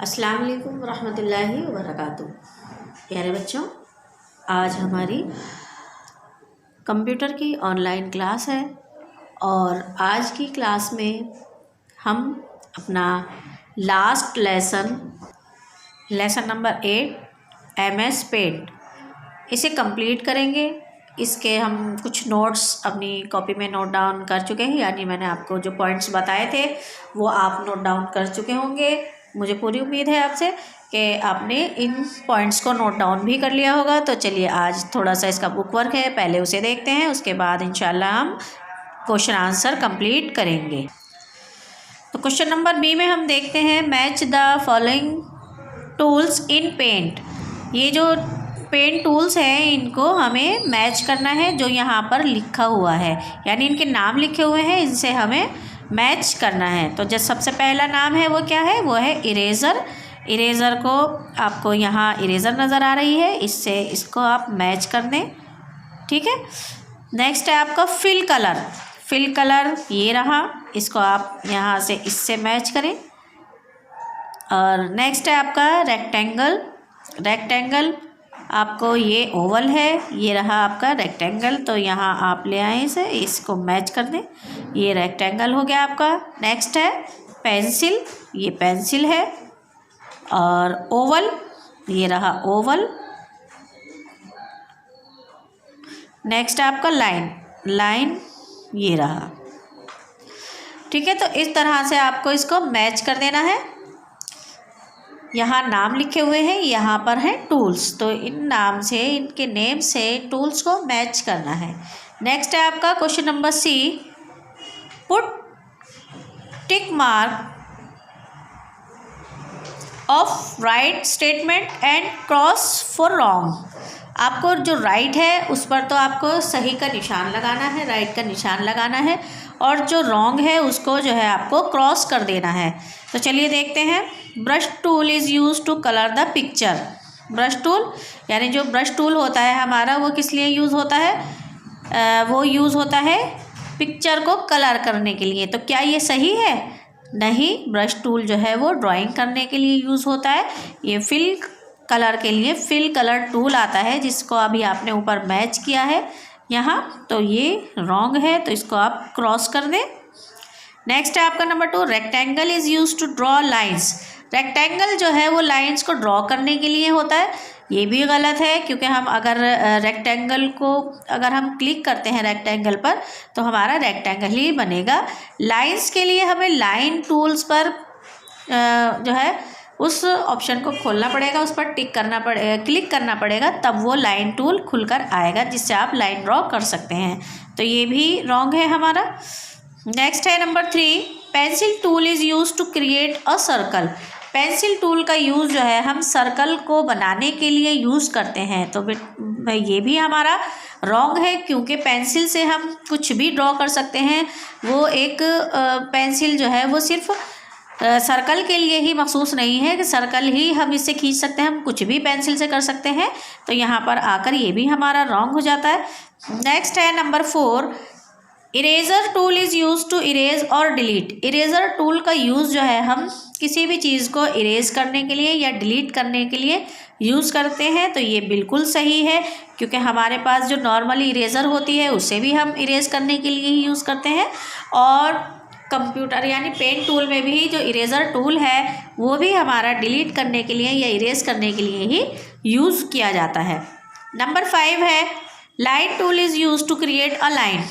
अस्सलाम वालेकुम रहमतुल्लाहि व बरकातुहू। प्यारे बच्चों, आज हमारी कंप्यूटर की ऑनलाइन क्लास है और आज की क्लास में हम अपना last lesson number 8 MS paint इसे कंप्लीट करेंगे। इसके हम कुछ नोट्स अपनी कॉपी में नोट डाउन कर चुके हैं, यानी मैंने आपको जो पॉइंट्स बताए थे वो आप नोट डाउन कर चुके होंगे। मुझे पूरी उम्मीद है आपसे कि आपने इन पॉइंट्स को नोट डाउन भी कर लिया होगा। तो चलिए आज थोड़ा सा इसका बुक वर्क है, पहले उसे देखते हैं, उसके बाद इंशाल्लाह हम क्वेश्चन आंसर कंप्लीट करेंगे। तो क्वेश्चन नंबर बी में हम देखते हैं match the following tools in paint. ये जो पेंट टूल्स हैं इनको हमें मैच करना है जो यहाँ पर लिखा हुआ है, यानी इनके नाम लिखे हुए हैं, इनसे हमें मैच करना है। तो जो सबसे पहला नाम है वो क्या है, वो है इरेज़र। इरेज़र को आपको यहाँ इरेज़र नज़र आ रही है, इससे इसको आप मैच कर दें, ठीक है। नेक्स्ट है आपका फिल कलर। फिल कलर ये रहा, इसको आप यहाँ से इससे मैच करें। और नेक्स्ट है आपका रेक्टेंगल। रेक्टेंगल आपको ये ओवल है, ये रहा आपका रेक्टेंगल, तो यहाँ आप ले आए इसे, इसको मैच कर दें, ये रेक्टेंगल हो गया आपका। नेक्स्ट है पेंसिल, ये पेंसिल है। और ओवल, ये रहा ओवल। नेक्स्ट है आपका लाइन। लाइन ये रहा, ठीक है। तो इस तरह से आपको इसको मैच कर देना है। यहाँ नाम लिखे हुए हैं, यहाँ पर हैं टूल्स, तो इन नाम से, इनके नेम से टूल्स को मैच करना है। नेक्स्ट है आपका question number C, put tick mark of right statement and cross for wrong. आपको जो राइट है उस पर तो आपको सही का निशान लगाना है, राइट का निशान लगाना है, और जो रॉन्ग है उसको जो है आपको क्रॉस कर देना है। तो चलिए देखते हैं। Brush tool is use to colour the picture. Brush tool यानी जो ब्रश टूल होता है हमारा वो किस लिए यूज़ होता है, वो यूज़ होता है पिक्चर को कलर करने के लिए। तो क्या ये सही है? नहीं, ब्रश टूल जो है वो ड्राइंग करने के लिए यूज़ होता है। ये फिल कलर के लिए फिल कलर टूल आता है, जिसको अभी आपने ऊपर मैच किया है यहाँ, तो ये रॉन्ग है, तो इसको आप क्रॉस कर दें। नेक्स्ट है आपका number 2, rectangle is use to draw lines. Rectangle जो है वो लाइंस को ड्रॉ करने के लिए होता है। ये भी गलत है, क्योंकि हम अगर रेक्टेंगल को अगर हम क्लिक करते हैं रेक्टेंगल पर तो हमारा रेक्टेंगल ही बनेगा। लाइंस के लिए हमें लाइन टूल्स पर जो है उस ऑप्शन को खोलना पड़ेगा, उस पर टिक करना पड़ेगा, क्लिक करना पड़ेगा, तब वो लाइन टूल खुलकर आएगा जिससे आप लाइन ड्रॉ कर सकते हैं। तो ये भी रॉन्ग है हमारा। नेक्स्ट है number 3, pencil tool is use to create a circle. Pencil tool का यूज़ जो है हम सर्कल को बनाने के लिए यूज़ करते हैं। तो ये भी हमारा रॉन्ग है, क्योंकि पेंसिल से हम कुछ भी ड्रॉ कर सकते हैं। वो एक पेंसिल जो है वो सिर्फ सर्कल के लिए ही मखसूस नहीं है कि सर्कल ही हम इससे खींच सकते हैं, हम कुछ भी पेंसिल से कर सकते हैं। तो यहाँ पर आकर ये भी हमारा रॉन्ग हो जाता है। नेक्स्ट है number 4, eraser tool is use to erase और डिलीट। इरेज़र टूल का यूज़ जो है हम किसी भी चीज़ को इरेज करने के लिए या डिलीट करने के लिए यूज़ करते हैं। तो ये बिल्कुल सही है, क्योंकि हमारे पास जो नॉर्मली इरेज़र होती है उससे भी हम इरेज करने के लिए ही यूज़ करते हैं, और कंप्यूटर यानी पेन टूल में भी जो इरेज़र टूल है वो भी हमारा डिलीट करने के लिए या इरेज करने के लिए ही यूज़ किया जाता है। नंबर 5 है, line tool is use to create a line.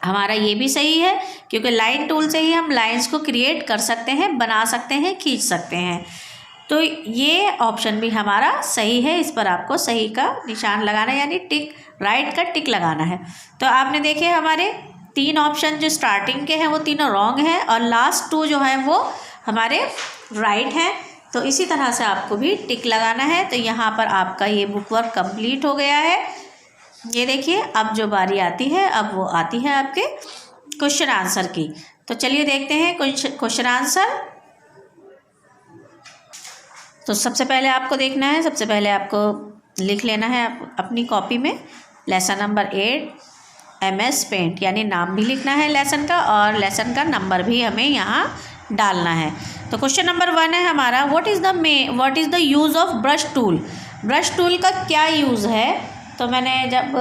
हमारा ये भी सही है, क्योंकि लाइन टूल से ही हम लाइंस को क्रिएट कर सकते हैं, बना सकते हैं, खींच सकते हैं। तो ये ऑप्शन भी हमारा सही है, इस पर आपको सही का निशान लगाना है, यानी टिक, राइट का टिक लगाना है। तो आपने देखे हमारे 3 ऑप्शन जो स्टार्टिंग के हैं वो तीनों रॉन्ग हैं, और लास्ट 2 जो है वो हमारे राइट हैं। तो इसी तरह से आपको भी टिक लगाना है। तो यहाँ पर आपका ये बुक वर्क कंप्लीट हो गया है। ये देखिए, अब जो बारी आती है अब वो आती है आपके क्वेश्चन आंसर की। तो चलिए देखते हैं क्वेश्चन आंसर। तो सबसे पहले आपको देखना है, सबसे पहले आपको लिख लेना है अपनी कॉपी में लेसन नंबर 8 MS पेंट, यानी नाम भी लिखना है लेसन का, और लेसन का नंबर भी हमें यहाँ डालना है। तो क्वेश्चन नंबर 1 है हमारा, what is the use of brush tool. Brush tool का क्या यूज़ है। तो मैंने जब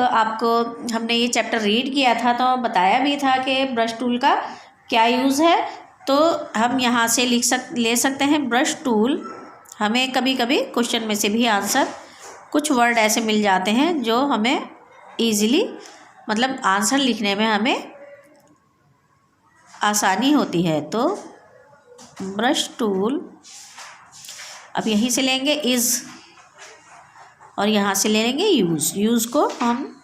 हमने ये चैप्टर रीड किया था तो बताया भी था कि ब्रश टूल का क्या यूज़ है। तो हम यहाँ से ले सकते हैं ब्रश टूल। हमें कभी कभी क्वेश्चन में से भी आंसर कुछ वर्ड ऐसे मिल जाते हैं जो हमें ईज़िली मतलब आंसर लिखने में हमें आसानी होती है। तो ब्रश टूल अब यहीं से लेंगे इज़ और यहाँ से ले लेंगे यूज़ को हम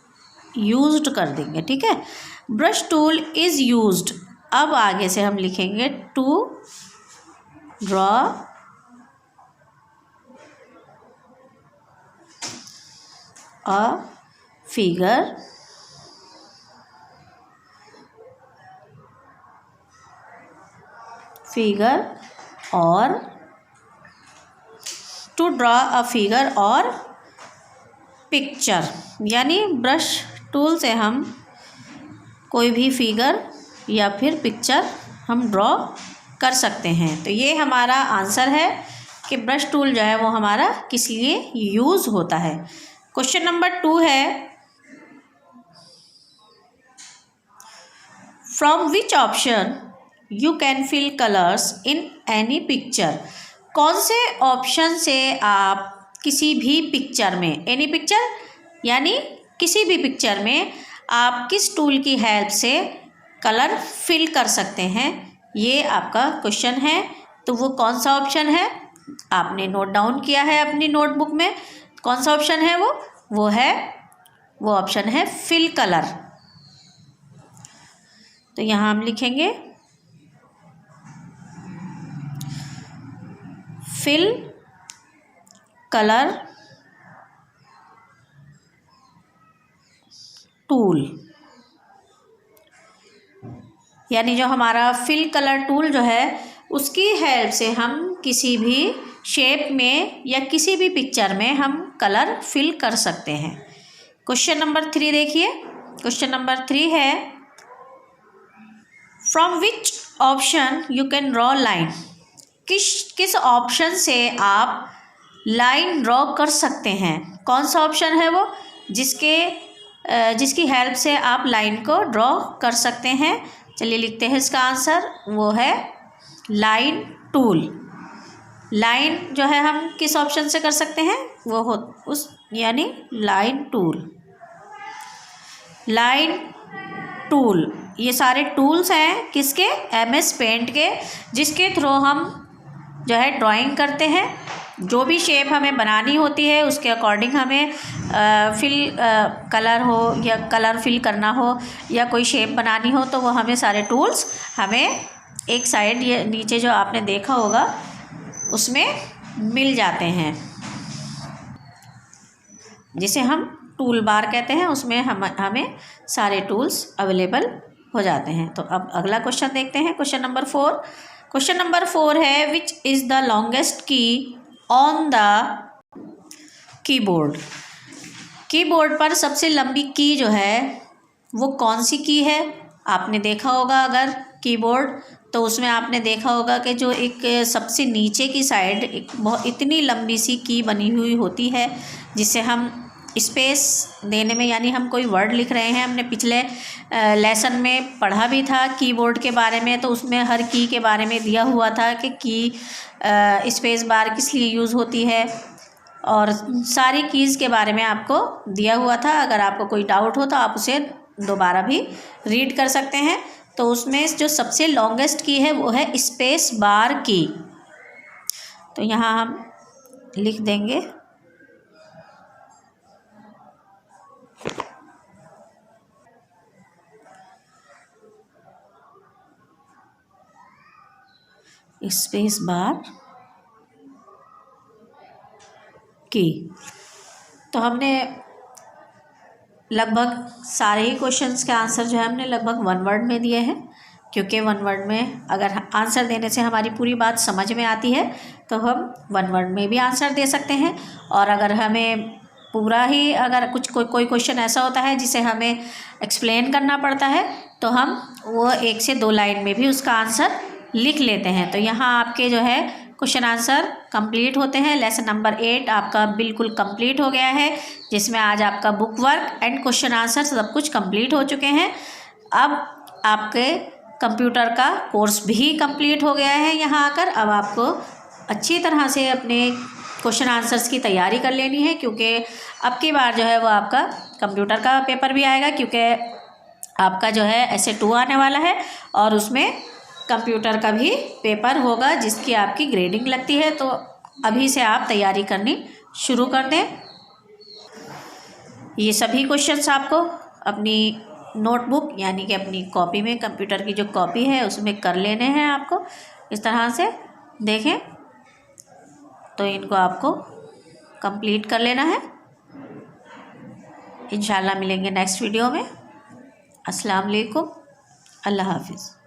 यूज्ड कर देंगे, ठीक है। Brush tool is used. अब आगे से हम लिखेंगे टू ड्रॉ अ फिगर और टू ड्रॉ अ फिगर और पिक्चर, यानी ब्रश टूल से हम कोई भी फिगर या फिर पिक्चर हम ड्रॉ कर सकते हैं। तो ये हमारा आंसर है कि ब्रश टूल जो है वो हमारा किस लिए यूज़ होता है। क्वेश्चन नंबर 2 है, from which option you can fill colours in any picture. कौन से ऑप्शन से आप किसी भी पिक्चर में, एनी पिक्चर यानी किसी भी पिक्चर में आप किस टूल की हेल्प से कलर फिल कर सकते हैं, ये आपका क्वेश्चन है। तो वो कौन सा ऑप्शन है आपने नोट डाउन किया है अपनी नोटबुक में। कौन सा ऑप्शन है वो ऑप्शन है फिल कलर। तो यहाँ हम लिखेंगे फिल कलर टूल, यानी जो हमारा फिल कलर टूल जो है उसकी हेल्प से हम किसी भी शेप में या किसी भी पिक्चर में हम कलर फिल कर सकते हैं। क्वेश्चन नंबर 3 देखिए। क्वेश्चन नंबर 3 है, from which option you can draw line. किस ऑप्शन से आप लाइन ड्रॉ कर सकते हैं। कौन सा ऑप्शन है वो जिसकी हेल्प से आप लाइन को ड्रॉ कर सकते हैं। चलिए लिखते हैं इसका आंसर, वो है लाइन टूल। लाइन जो है हम किस ऑप्शन से कर सकते हैं, वो हो उस यानी लाइन टूल। लाइन टूल ये सारे टूल्स हैं किसके, MS पेंट के, जिसके थ्रू हम जो है ड्राइंग करते हैं। जो भी शेप हमें बनानी होती है उसके अकॉर्डिंग हमें कलर हो या कलर फिल करना हो या कोई शेप बनानी हो, तो वो हमें सारे टूल्स हमें एक साइड ये नीचे जो आपने देखा होगा उसमें मिल जाते हैं, जिसे हम टूल बार कहते हैं। उसमें हमें सारे टूल्स अवेलेबल हो जाते हैं। तो अब अगला क्वेश्चन देखते हैं, क्वेश्चन नंबर 4। क्वेश्चन नंबर 4 है, which is the longest key on the keyboard. Keyboard पर सबसे लंबी की जो है वो कौन सी की है। आपने देखा होगा अगर कीबोर्ड, तो उसमें आपने देखा होगा कि जो एक सबसे नीचे की साइड एक बहुत इतनी लंबी सी की बनी हुई होती है, जिसे हम स्पेस देने में, यानी हम कोई वर्ड लिख रहे हैं, हमने पिछले लेसन में पढ़ा भी था कीबोर्ड के बारे में, तो उसमें हर की के बारे में दिया हुआ था कि की स्पेस बार किस लिए यूज़ होती है और सारी कीज़ के बारे में आपको दिया हुआ था। अगर आपको कोई डाउट हो तो आप उसे दोबारा भी रीड कर सकते हैं। तो उसमें जो सबसे लॉन्गेस्ट की है वो है स्पेस बार की। तो यहाँ हम लिख देंगे स्पेस बार की। तो हमने लगभग सारे ही क्वेश्चंस के आंसर जो है हमने लगभग 1 वर्ड में दिए हैं, क्योंकि 1 वर्ड में अगर आंसर देने से हमारी पूरी बात समझ में आती है तो हम 1 वर्ड में भी आंसर दे सकते हैं। और अगर हमें पूरा ही अगर कोई क्वेश्चन ऐसा होता है जिसे हमें एक्सप्लेन करना पड़ता है तो हम वो 1 से 2 लाइन में भी उसका आंसर लिख लेते हैं। तो यहाँ आपके जो है क्वेश्चन आंसर कंप्लीट होते हैं। लेसन नंबर 8 आपका बिल्कुल कंप्लीट हो गया है, जिसमें आज आपका book work and question answer सब कुछ कंप्लीट हो चुके हैं। अब आपके कंप्यूटर का कोर्स भी कंप्लीट हो गया है यहाँ आकर। अब आपको अच्छी तरह से अपने क्वेश्चन आंसर्स की तैयारी कर लेनी है, क्योंकि अब की बार जो है वो आपका कंप्यूटर का पेपर भी आएगा, क्योंकि आपका जो है essay 2 आने वाला है और उसमें कंप्यूटर का भी पेपर होगा जिसकी आपकी ग्रेडिंग लगती है। तो अभी से आप तैयारी करनी शुरू कर दें। ये सभी क्वेश्चंस आपको अपनी नोटबुक यानी कि अपनी कॉपी में, कंप्यूटर की जो कॉपी है उसमें कर लेने हैं आपको। इस तरह से देखें तो इनको आपको कंप्लीट कर लेना है। इंशाल्लाह मिलेंगे नेक्स्ट वीडियो में। अस्सलाम वालेकुम, अल्लाह हाफिज़।